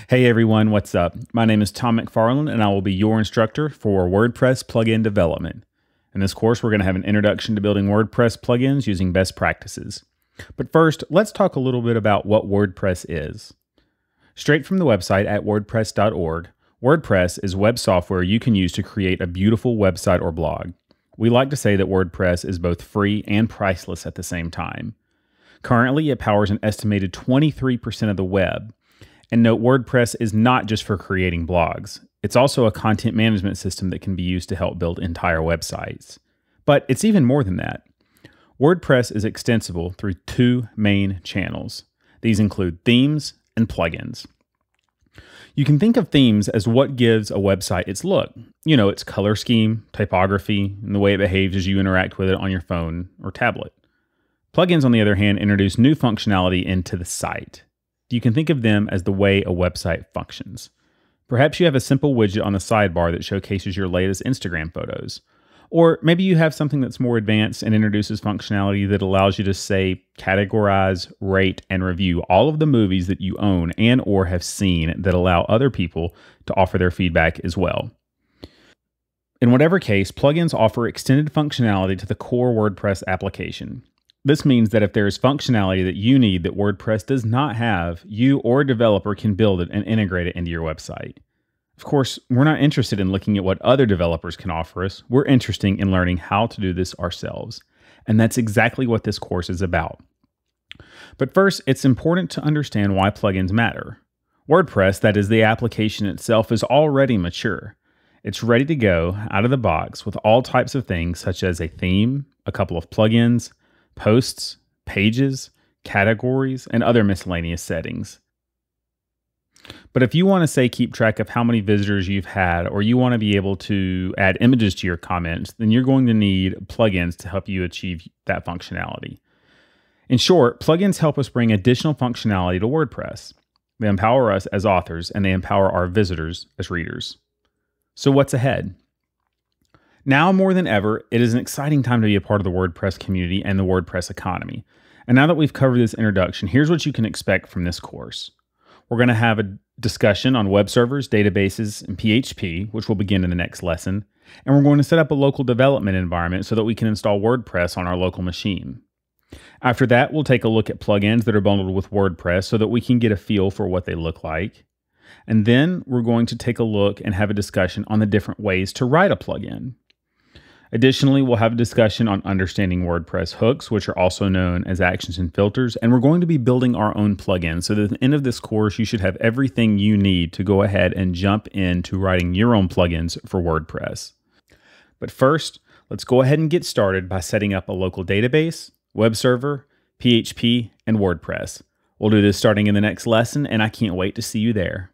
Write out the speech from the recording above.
Hey everyone, what's up? My name is Tom McFarland and I will be your instructor for WordPress plugin development. In this course, we're going to have an introduction to building WordPress plugins using best practices. But first, let's talk a little bit about what WordPress is. Straight from the website at wordpress.org, WordPress is web software you can use to create a beautiful website or blog. We like to say that WordPress is both free and priceless at the same time. Currently, it powers an estimated 23% of the web. And note, WordPress is not just for creating blogs. It's also a content management system that can be used to help build entire websites. But it's even more than that. WordPress is extensible through two main channels. These include themes and plugins. You can think of themes as what gives a website its look. You know, its color scheme, typography, and the way it behaves as you interact with it on your phone or tablet. Plugins, on the other hand, introduce new functionality into the site. You can think of them as the way a website functions. Perhaps you have a simple widget on the sidebar that showcases your latest Instagram photos. Or maybe you have something that's more advanced and introduces functionality that allows you to, say, categorize, rate, and review all of the movies that you own and or have seen that allow other people to offer their feedback as well. In whatever case, plugins offer extended functionality to the core WordPress application. This means that if there is functionality that you need that WordPress does not have, you or a developer can build it and integrate it into your website. Of course, we're not interested in looking at what other developers can offer us. We're interested in learning how to do this ourselves. And that's exactly what this course is about. But first, it's important to understand why plugins matter. WordPress, that is the application itself, is already mature. It's ready to go out of the box with all types of things such as a theme, a couple of plugins, posts, pages, categories, and other miscellaneous settings. But if you want to, say, keep track of how many visitors you've had, or you want to be able to add images to your comments, then you're going to need plugins to help you achieve that functionality. In short, plugins help us bring additional functionality to WordPress. They empower us as authors, and they empower our visitors as readers. So what's ahead? Now more than ever, it is an exciting time to be a part of the WordPress community and the WordPress economy. And now that we've covered this introduction, here's what you can expect from this course. We're going to have a discussion on web servers, databases, and PHP, which will begin in the next lesson. And we're going to set up a local development environment so that we can install WordPress on our local machine. After that, we'll take a look at plugins that are bundled with WordPress so that we can get a feel for what they look like. And then we're going to take a look and have a discussion on the different ways to write a plugin. Additionally, we'll have a discussion on understanding WordPress hooks, which are also known as actions and filters, and we're going to be building our own plugins. So at the end of this course, you should have everything you need to go ahead and jump into writing your own plugins for WordPress. But first, let's go ahead and get started by setting up a local database, web server, PHP, and WordPress. We'll do this starting in the next lesson, and I can't wait to see you there.